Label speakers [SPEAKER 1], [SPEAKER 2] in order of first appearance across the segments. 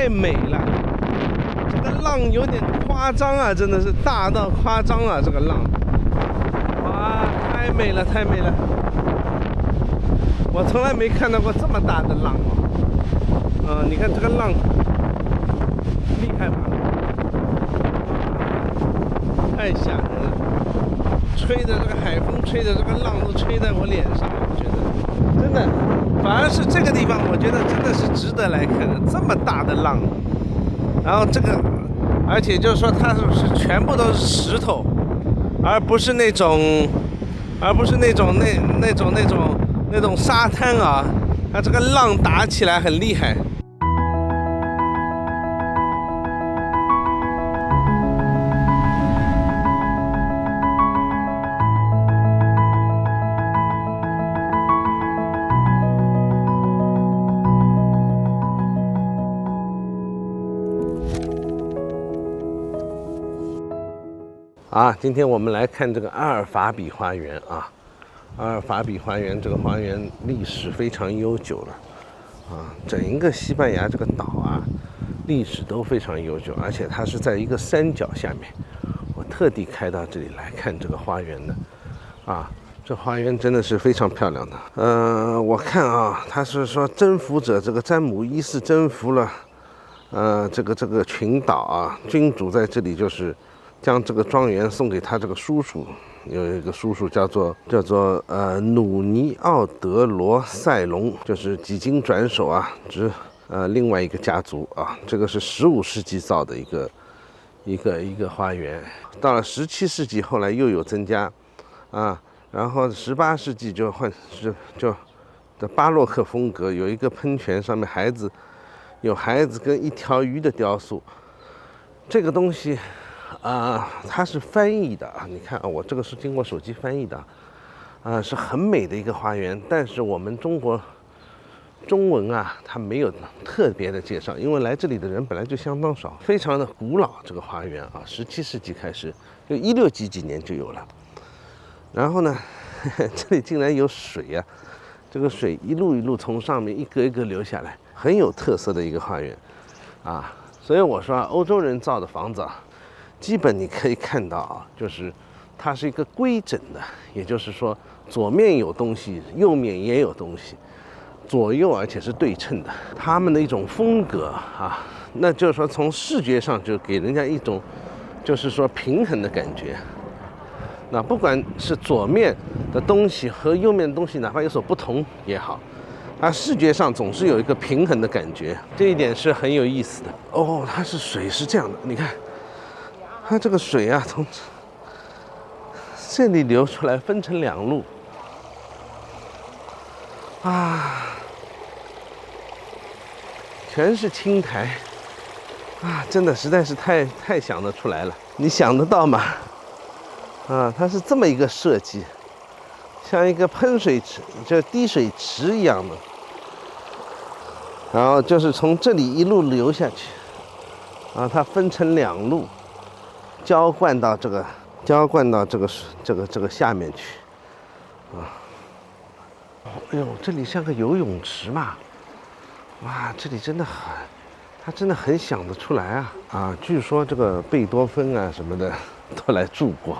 [SPEAKER 1] 太美了，这个浪有点夸张啊，真的是大到夸张啊，这个浪，哇，太美了，太美了，我从来没看到过这么大的浪哦，你看这个浪，厉害吧？太吓人了，吹着这个海风，吹着这个浪都吹在我脸上，我觉得真的，反而是这个地方，我觉得真的是值得来看的，这么大的浪，然后这个，而且就是说它是全部都是石头，而不是那种那种沙滩啊，它这个浪打起来很厉害。今天我们来看这个阿尔法比花园啊。阿尔法比花园这个花园历史非常悠久了整一个西班牙这个岛啊，历史都非常悠久，而且它是在一个山脚下面。我特地开到这里来看这个花园的这花园真的是非常漂亮的。我看他是说征服者这个詹姆一世征服了这个群岛君主在这里就是将这个庄园送给他这个叔叔，有一个叔叔叫做努尼奥德罗塞隆，就是几经转手另外一个家族这个是15世纪造的一个花园，到了17世纪后来又有增加然后18世纪就的巴洛克风格，有一个喷泉上面有孩子跟一条鱼的雕塑，这个东西它是翻译的你看我这个是经过手机翻译的是很美的一个花园，但是我们中国中文它没有特别的介绍，因为来这里的人本来就相当少，非常的古老。这个花园17世纪开始，就16几年就有了。然后呢，这里竟然有水这个水一路从上面一格一格流下来，很有特色的一个花园所以我说欧洲人造的房子基本你可以看到就是它是一个规整的，也就是说左面有东西，右面也有东西，左右而且是对称的，他们的一种风格那就是说从视觉上就给人家一种就是说平衡的感觉。那不管是左面的东西和右面的东西哪怕有所不同也好，它视觉上总是有一个平衡的感觉，这一点是很有意思的它是水是这样的，你看它这个水从这里流出来分成2路全是青苔真的实在是太想得出来了，你想得到吗？它是这么一个设计，像一个喷水池，就滴水池一样的，然后就是从这里一路流下去它分成2路，浇灌到这个下面去哎呦，这里像个游泳池嘛，哇，这里他真的很想得出来据说这个贝多芬什么的都来住过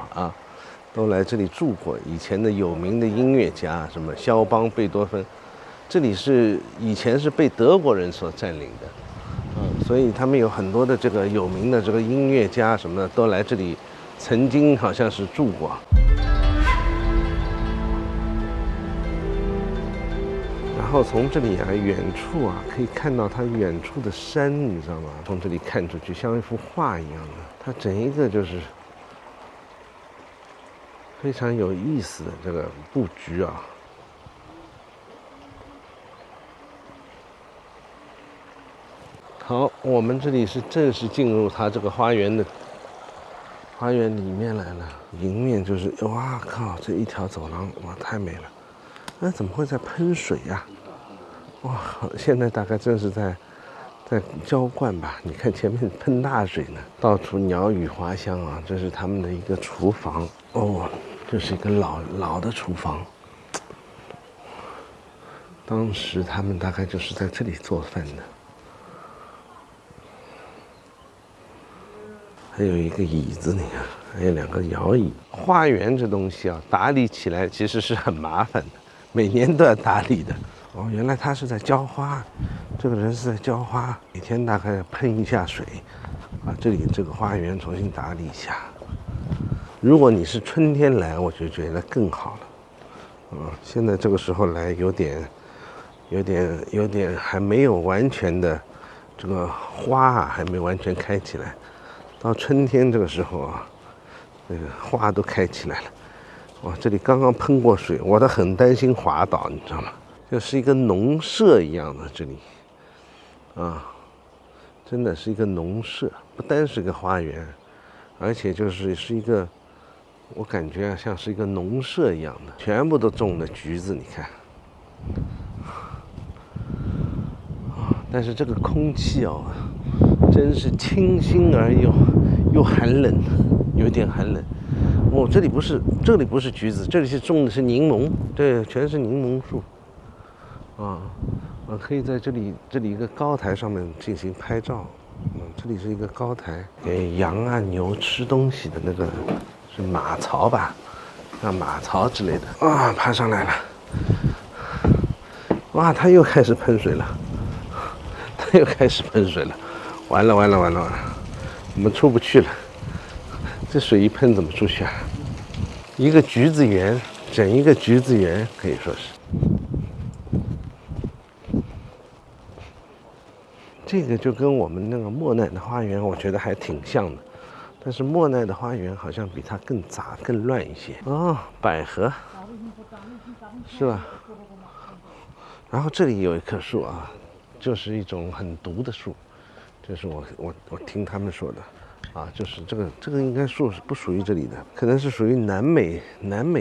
[SPEAKER 1] 都来这里住过，以前的有名的音乐家，什么肖邦、贝多芬，这里以前是被德国人所占领的所以他们有很多的这个有名的这个音乐家什么的都来这里曾经好像是住过。然后从这里远处可以看到它远处的山，你知道吗？从这里看出去像一幅画一样的，它整一个就是非常有意思的这个布局好，我们这里是正式进入它这个花园里面来了，迎面就是哇靠，这一条走廊哇太美了。那怎么会在喷水哇，现在大概正是在浇灌吧，你看前面喷大水呢，到处鸟语花香这是他们的一个厨房这是一个老的厨房，当时他们大概就是在这里做饭的还有一个椅子，你看，还有2个摇椅。花园这东西啊，打理起来其实是很麻烦的，每年都要打理的。哦，原来他是在浇花，这个人是在浇花，每天大概喷一下水，把这里这个花园重新打理一下。如果你是春天来，我就觉得更好了。现在这个时候来有点还没有完全的，这个花啊还没完全开起来。到春天这个时候啊，这个花都开起来了。哇，这里刚刚喷过水，我都很担心滑倒，你知道吗？就是一个农舍一样的这里，啊，真的是一个农舍，不单是一个花园，而且是一个，我感觉像是一个农舍一样的，全部都种的橘子，你看。但是这个空气哦，真是清新而又寒冷，有点寒冷。哦，这里不是橘子，这里是种的是柠檬，对，全是柠檬树。我可以在这里一个高台上面进行拍照。这里是一个高台，给羊啊牛吃东西的那个是马槽吧，像马槽之类的。啊，爬上来了。哇，它又开始喷水了。又开始喷水了，完了，我们出不去了。这水一喷怎么出去啊？一个橘子园，整一个橘子园可以说是。这个就跟我们那个莫奈的花园，我觉得还挺像的，但是莫奈的花园好像比它更杂、更乱一些。哦，百合，是吧？然后这里有一棵树啊。就是一种很毒的树，这是我听他们说的，啊，就是这个应该树是不属于这里的，可能是属于南美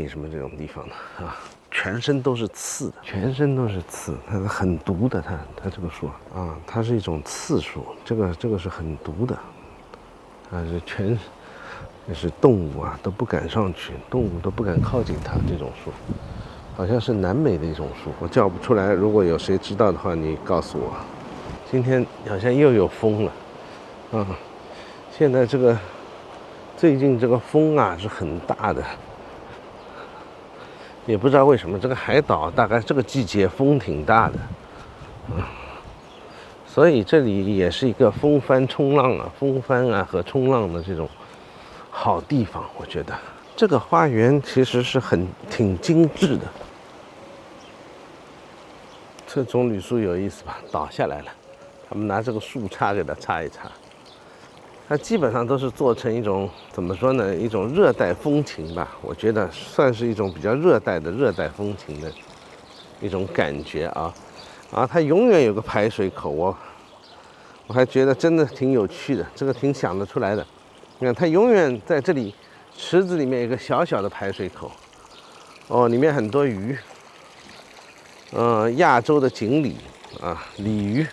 [SPEAKER 1] 什么这种地方的啊，全身都是刺的，全身都是刺，它是很毒的，它这个树啊，它是一种刺树，这个是很毒的，它是就是动物啊都不敢上去，动物都不敢靠近它这种树。好像是南美的一种树，我叫不出来。如果有谁知道的话，你告诉我。今天好像又有风了，现在最近这个风啊是很大的，也不知道为什么这个海岛大概这个季节风挺大的，所以这里也是一个风帆啊和冲浪的这种好地方，我觉得。这个花园其实是挺精致的。这棕榈树有意思吧？倒下来了，他们拿这个树杈给它插一插。它基本上都是做成一种怎么说呢？一种热带风情吧，我觉得算是一种比较热带风情的一种感觉啊。它永远有个排水口，我还觉得真的挺有趣的，这个挺想得出来的。你看，它永远在这里池子里面有个小小的排水口，里面很多鱼。亚洲的锦鲤啊，鲤鱼。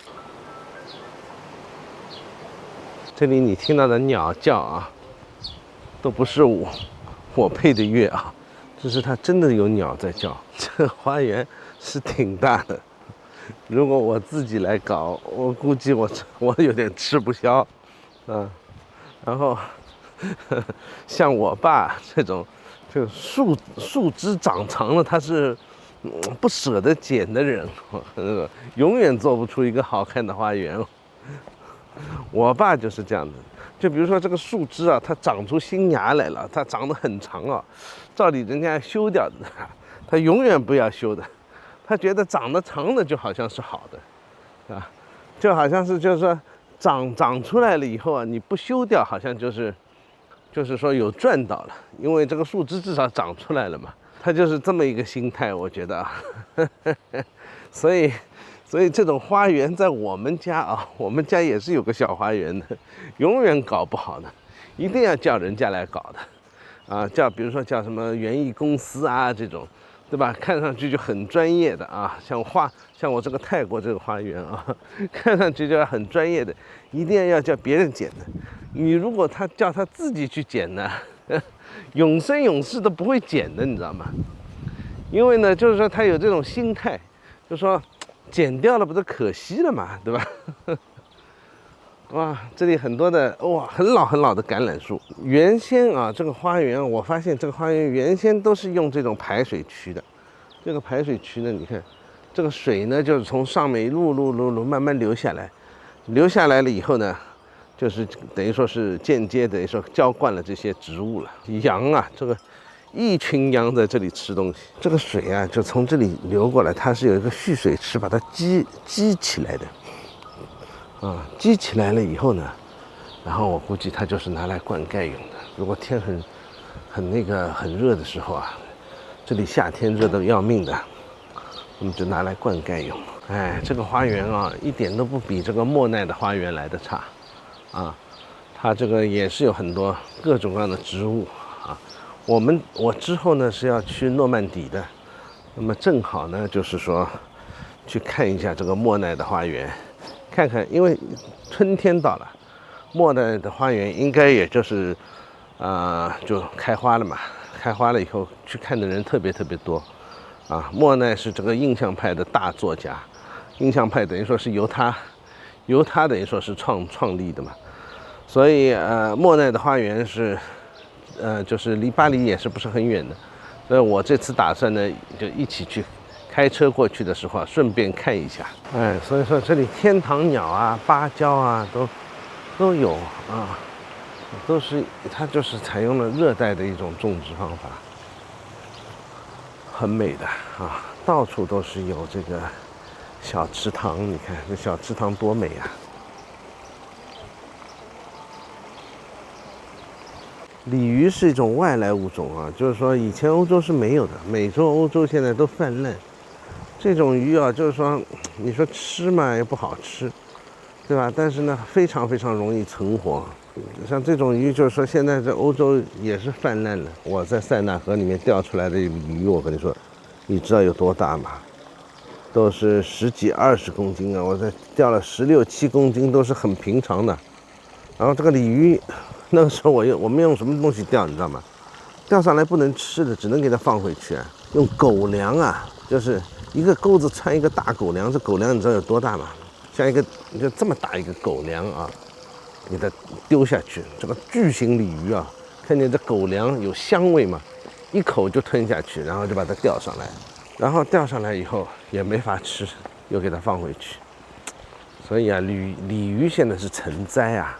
[SPEAKER 1] 这里你听到的鸟叫啊，都不是我配的乐啊，这是它真的有鸟在叫。这个花园是挺大的，如果我自己来搞，我估计我有点吃不消，然后像我爸这种，这个树枝长长了，它是。不舍得剪的人，永远做不出一个好看的花园。我爸就是这样的，就比如说这个树枝啊，它长出新芽来了，它长得很长啊，照理人家要修掉的，他永远不要修的，他觉得长得长的就好像是好的，啊，就好像是就是说长出来了以后啊，你不修掉，好像就是说有赚到了，因为这个树枝至少长出来了嘛。他就是这么一个心态，我觉得啊，所以这种花园在我们家啊，我们家也是有个小花园的，永远搞不好的，一定要叫人家来搞的，比如说叫什么园艺公司啊这种，对吧？看上去就很专业的啊，像我这个泰国这个花园啊，看上去就很专业的，一定要叫别人剪的。你如果叫他自己去剪呢？永生永世都不会剪的，你知道吗？因为呢，就是说他有这种心态，就说剪掉了不是可惜了嘛，对吧？哇，这里很多的哇，很老很老的橄榄树。原先啊，这个花园我发现这个花园原先都是用这种排水渠的。这个排水渠呢，你看，这个水呢就是从上面一路慢慢流下来，流下来了以后呢，就是等于说是间接等于说浇灌了这些植物了。羊啊，这个一群羊在这里吃东西。这个水啊，就从这里流过来，它是有一个蓄水池把它积起来的。积起来了以后呢，然后我估计它就是拿来灌溉用的。如果天很热的时候啊，这里夏天热得要命的，我们就拿来灌溉用。哎，这个花园啊，一点都不比这个莫奈的花园来的差啊。它这个也是有很多各种各样的植物啊。我之后呢是要去诺曼底的，那么正好呢就是说去看一下这个莫奈的花园。看看，因为春天到了，莫奈的花园应该也就是，就开花了嘛。开花了以后，去看的人特别多，莫奈是这个印象派的大作家，印象派等于说是由他等于说是创立的嘛。所以莫奈的花园是，就是离巴黎也是不是很远的。所以我这次打算呢，就一起去。开车过去的时候顺便看一下，所以说这里天堂鸟啊、芭蕉啊都有啊，它就是采用了热带的一种种植方法，很美的啊，到处都是有这个小池塘，你看这小池塘多美啊！鲤鱼是一种外来物种啊，就是说以前欧洲是没有的，美洲、欧洲现在都泛滥。这种鱼啊，就是说，你说吃嘛也不好吃，对吧？但是呢，非常容易存活。像这种鱼，就是说现在在欧洲也是泛滥了。我在塞纳河里面钓出来的鱼，我跟你说，你知道有多大吗？都是10几20公斤啊！我在钓了16、7公斤，都是很平常的。然后这个鲤鱼，那个时候我们用什么东西钓，你知道吗？钓上来不能吃的，只能给它放回去啊。用狗粮啊，就是一个钩子穿一个大狗粮。这狗粮你知道有多大吗？像一个就这么大一个狗粮啊，给它丢下去。这个巨型鲤鱼啊，看见这狗粮有香味嘛，一口就吞下去，然后就把它钓上来。然后钓上来以后也没法吃，又给它放回去。所以啊，鲤鱼现在是成灾啊。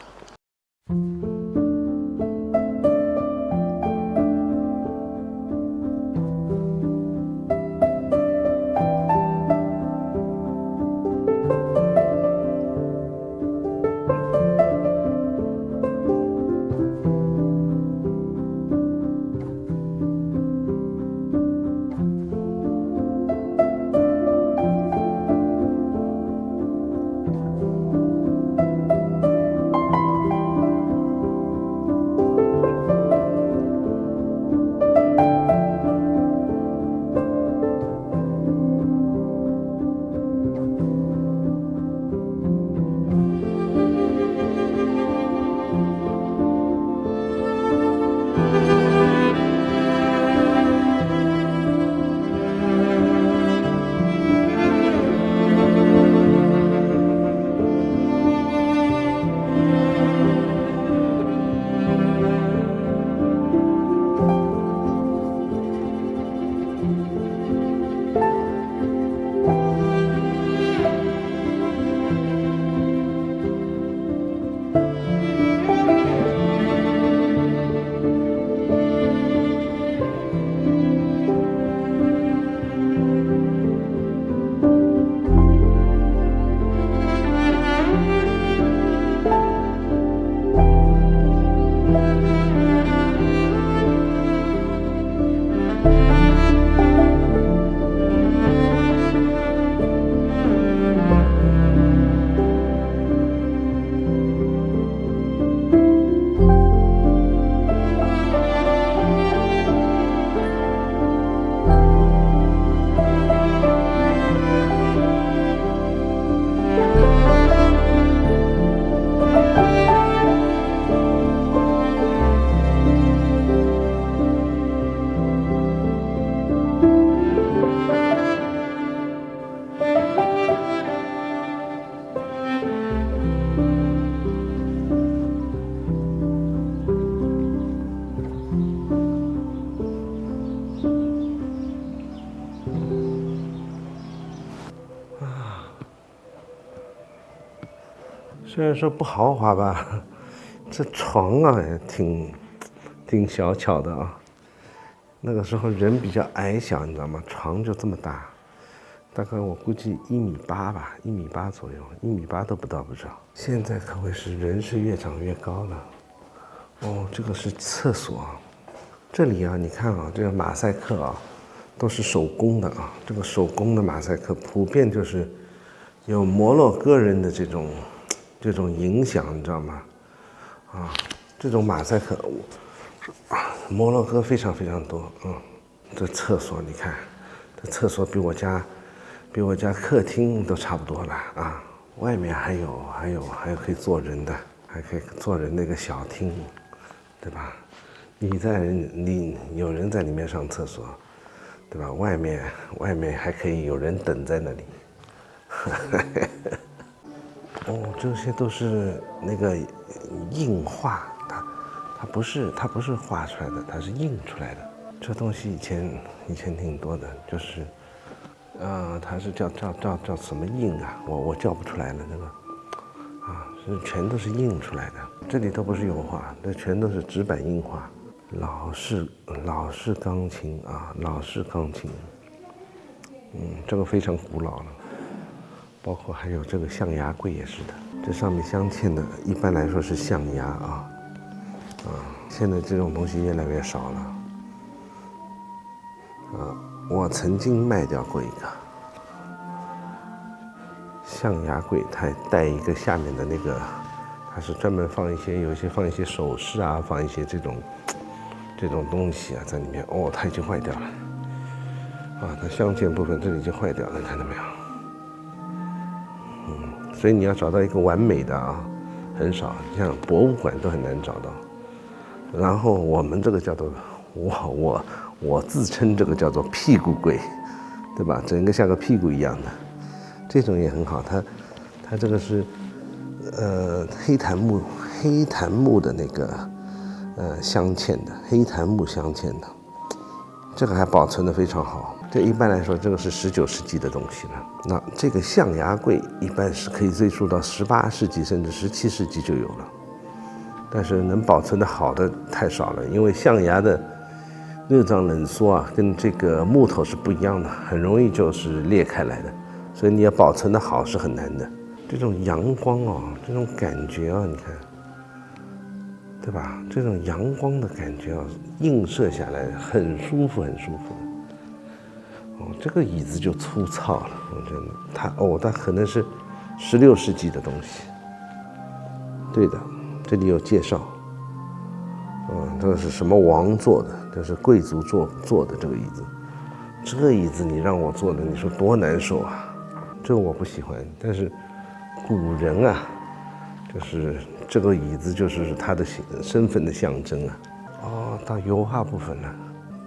[SPEAKER 1] 虽然说不豪华吧，这床啊也挺小巧的啊。那个时候人比较矮小，你知道吗？床就这么大，大概我估计1.8米吧，1.8米左右，1.8米都不到不知道。现在可谓是人是越长越高了。哦，这个是厕所，这里啊，你看啊，这个马赛克啊，都是手工的啊。这个手工的马赛克普遍就是有摩洛哥人的这种影响，你知道吗？啊，这种马赛克，摩洛哥非常非常多。这厕所你看，这厕所比我家客厅都差不多了啊。外面还有可以坐人的，还可以坐人那个小厅，对吧？你有人在里面上厕所，对吧？外面还可以有人等在那里。哦，这些都是那个印画，它不是画出来的，它是印出来的。这东西以前挺多的，就是，它是叫什么印啊？我叫不出来了那个，是全都是印出来的。这里都不是油画，这全都是纸板印画。老式钢琴啊，老式钢琴，这个非常古老了。包括还有这个象牙柜也是的，这上面镶嵌的一般来说是象牙啊，现在这种东西越来越少了。我曾经卖掉过一个象牙柜，它带一个下面的那个，它是专门放一些首饰啊，放一些这种东西啊在里面。哦，它已经坏掉了，它镶嵌部分这里已经坏掉了，看到没有？所以你要找到一个完美的啊，很少，像博物馆都很难找到。然后我们这个叫做我自称这个叫做屁股柜，对吧？整个像个屁股一样的，这种也很好。它这个是黑檀木的那个镶嵌的，黑檀木镶嵌的，这个还保存得非常好。这一般来说，这个是19世纪的东西了。那这个象牙柜一般是可以追溯到18世纪甚至17世纪就有了，但是能保存的好的太少了，因为象牙的热胀冷缩啊，跟这个木头是不一样的，很容易就是裂开来的，所以你要保存的好是很难的。这种阳光啊，这种感觉啊，你看，对吧？这种阳光的感觉啊，映射下来很舒服，很舒服的。这个椅子就粗糙了，我觉得它可能是16世纪的东西。对的，这里有介绍。这个是什么王坐的？这是贵族坐的这个椅子。这个椅子你让我坐的，你说多难受啊！这个我不喜欢。但是古人啊，就是这个椅子就是他的身份的象征啊。到油画部分了。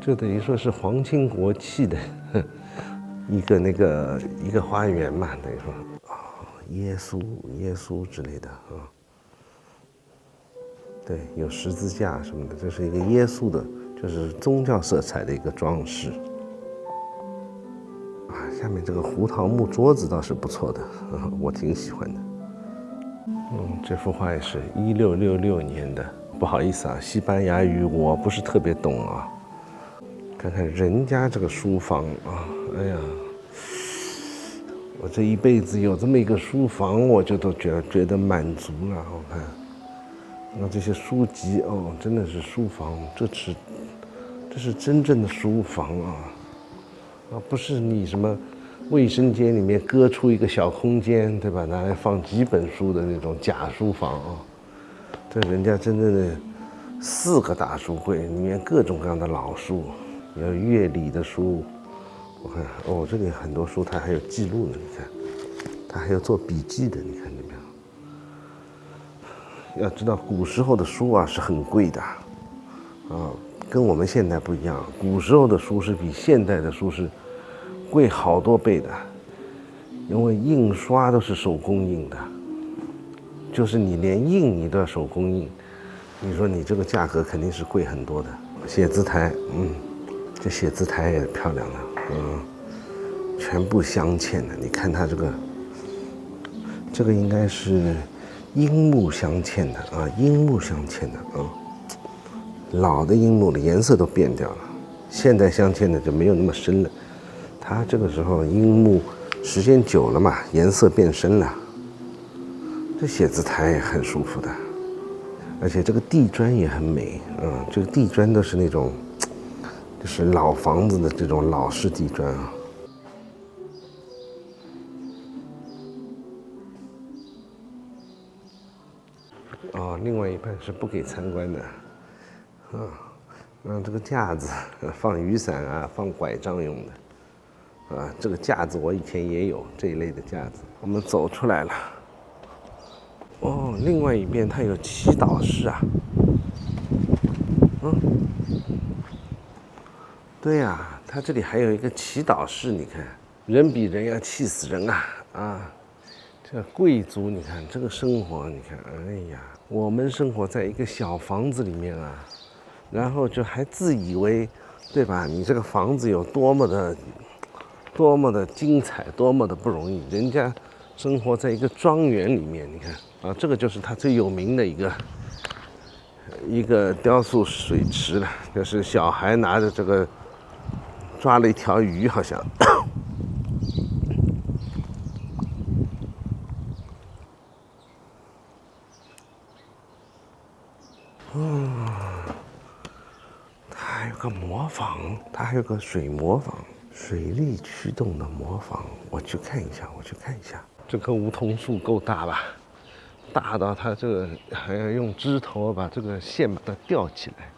[SPEAKER 1] 这等于说是皇亲国戚的一个花园嘛，等于说耶稣之类的啊，对，有十字架什么的，这是一个耶稣的，就是宗教色彩的一个装饰。下面这个胡桃木桌子倒是不错的，我挺喜欢的。这幅画也是1666年的，不好意思啊，西班牙语我不是特别懂啊。看看人家这个书房啊，哎呀，我这一辈子有这么一个书房，我就都觉得满足了。我看，那这些书籍真的是书房，这是真正的书房啊，不是你什么卫生间里面割出一个小空间，对吧？拿来放几本书的那种假书房啊。这人家真正的4个大书柜，里面各种各样的老书。有乐理的书，我看这里很多书它还有记录呢，你看，它还有做笔记的，你看见没有？要知道古时候的书啊是很贵的，跟我们现在不一样，古时候的书是比现代的书是贵好多倍的，因为印刷都是手工印的，就是你连印你都要手工印，你说你这个价格肯定是贵很多的。写字台，这写字台也漂亮了，全部镶嵌的。你看它这个应该是樱木镶嵌的啊，樱木镶嵌的啊。老的樱木的颜色都变掉了，现代镶嵌的就没有那么深了。它这个时候樱木时间久了嘛，颜色变深了。这写字台也很舒服的，而且这个地砖也很美，这个地砖都是那种，就是老房子的这种老式地砖啊。哦，另外一半是不给参观的，让这个架子放雨伞啊，放拐杖用的，这个架子我以前也有这一类的架子。我们走出来了。哦，另外一边它有祈祷室啊。对呀，它这里还有一个祈祷室，你看，人比人要气死人啊！这贵族，你看这个生活，你看，哎呀，我们生活在一个小房子里面啊，然后就还自以为，对吧？你这个房子有多么的精彩，多么的不容易，人家生活在一个庄园里面，你看啊，这个就是它最有名的一个雕塑水池了，就是小孩拿着这个抓了一条鱼，好像。它还有个磨坊，它还有个水磨坊，水力驱动的磨坊，我去看一下。这棵梧桐树够大吧？大到它这个还要用枝头把这个线把它吊起来。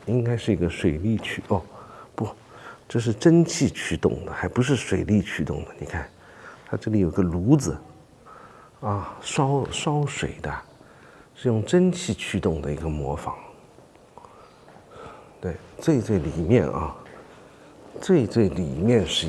[SPEAKER 1] 应该是一个水力不，这是蒸汽驱动的，还不是水力驱动的。你看，它这里有个炉子，烧水的，是用蒸汽驱动的一个磨坊。对，最里面最里面是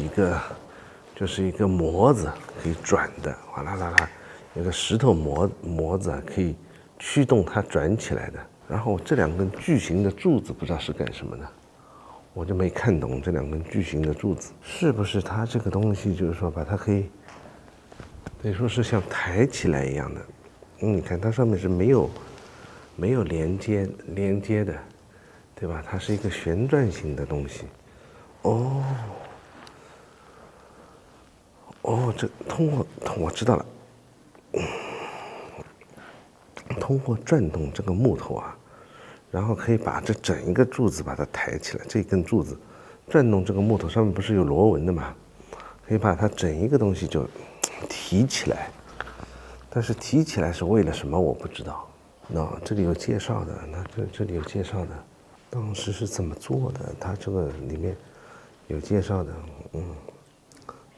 [SPEAKER 1] 就是一个模子，可以转的，哗啦啦啦，有个石头模子可以驱动它转起来的。然后这2根巨型的柱子不知道是干什么的，我就没看懂这2根巨型的柱子是不是它这个东西，就是说把它可以，等于说是像抬起来一样的。你看它上面是没有连接的，对吧？它是一个旋转型的东西。这我知道了，通过转动这个木头啊，然后可以把这整一个柱子把它抬起来。这根柱子转动这个木头上面不是有螺纹的吗？可以把它整一个东西就提起来。但是提起来是为了什么我不知道。这里有介绍的，这里有介绍的，当时是怎么做的？它这个里面有介绍的。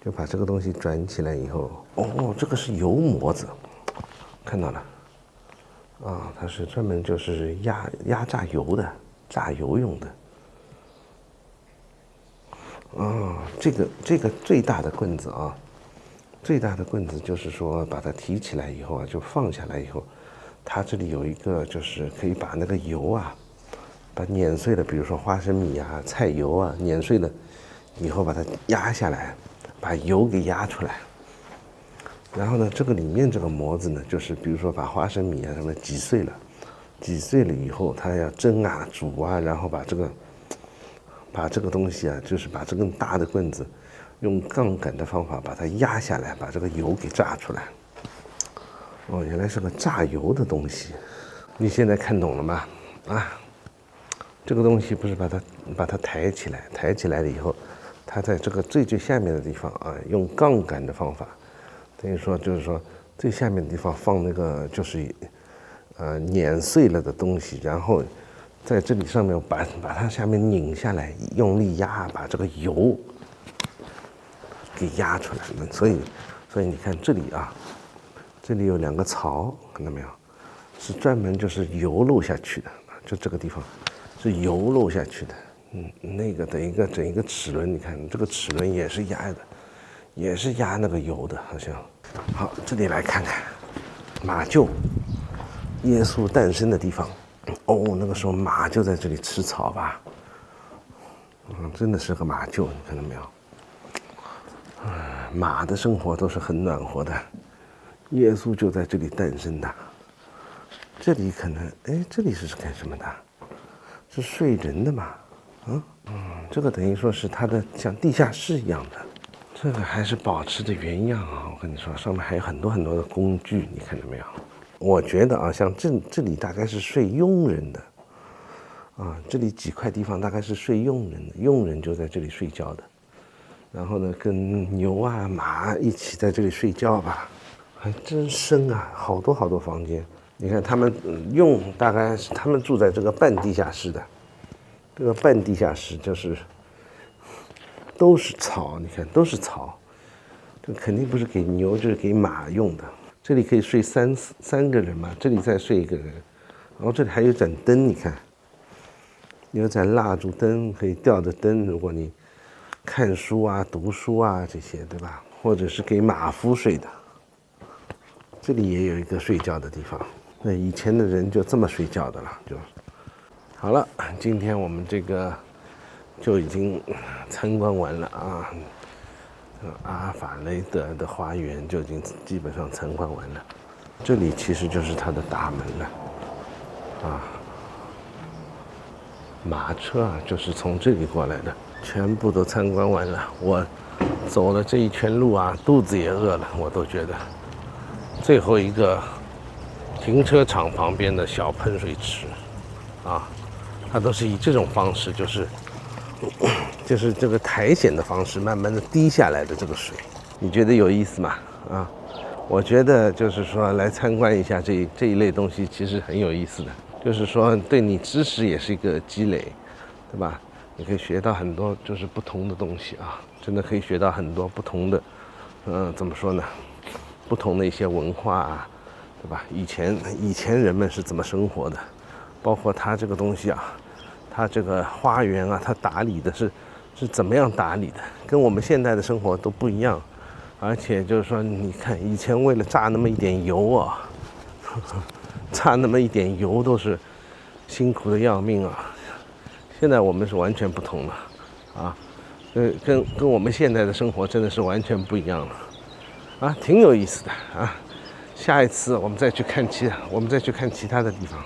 [SPEAKER 1] 就把这个东西转起来以后，这个是油模子，看到了。它是专门就是压榨油的，榨油用的。这个最大的棍子就是说把它提起来以后就放下来以后，它这里有一个就是可以把那个油把碾碎了，比如说花生米菜油碾碎了以后把它压下来，把油给压出来。然后呢，这个里面这个模子呢，就是比如说把花生米什么挤碎了以后，它要蒸煮然后把这个东西就是把这根大的棍子用杠杆的方法把它压下来，把这个油给榨出来。原来是个榨油的东西。你现在看懂了吗？这个东西不是把它抬起来了以后，它在这个最下面的地方用杠杆的方法，等于说就是说最下面的地方放那个就是碾碎了的东西，然后在这里上面把它下面拧下来，用力压，把这个油给压出来。所以你看这里这里有2个槽，看到没有？是专门就是油漏下去的，就这个地方是油漏下去的。那个整一个齿轮，你看这个齿轮也是压的，也是压那个油的，好像。好，这里来看看马厩，耶稣诞生的地方。那个时候马就在这里吃草吧。真的是个马厩，你看到没有？马的生活都是很暖和的，耶稣就在这里诞生的。这里可能，哎，这里是干什么的？是睡人的嘛？这个等于说是它的像地下室一样的。这个还是保持着原样啊！我跟你说，上面还有很多的工具，你看到没有？我觉得啊，像这里大概是睡佣人的，这里几块地方大概是睡佣人的，佣人就在这里睡觉的。然后呢，跟牛啊、马一起在这里睡觉吧，还真深啊，好多房间。你看他们大概是他们住在这个半地下室的，这个半地下室就是都是草，你看都是草，这肯定不是给牛，就是给马用的。这里可以睡三个人嘛，这里再睡一个人，然后这里还有一盏灯，你看，有一盏蜡烛灯，可以吊着灯，如果你看书啊、读书啊这些，对吧？或者是给马夫睡的。这里也有一个睡觉的地方。那以前的人就这么睡觉的了，就好了。今天我们这个就已经参观完了啊，阿尔法雷德的花园就已经基本上参观完了。这里其实就是它的大门了，马车啊就是从这里过来的，全部都参观完了。我走了这一圈路啊，肚子也饿了，我都觉得。最后一个停车场旁边的小喷水池，它都是以这种方式，就是这个苔藓的方式，慢慢的滴下来的这个水，你觉得有意思吗？我觉得就是说来参观一下这一类东西，其实很有意思的，就是说对你知识也是一个积累，对吧？你可以学到很多就是不同的东西啊，真的可以学到很多不同的，怎么说呢？不同的一些文化啊，对吧？以前人们是怎么生活的，包括它这个东西啊，它这个花园啊，它打理的是怎么样打理的，跟我们现在的生活都不一样。而且就是说，你看以前为了榨那么一点油啊，榨那么一点油都是辛苦的要命啊。现在我们是完全不同了，跟我们现在的生活真的是完全不一样了，挺有意思的啊。下一次我们再去看其他的地方。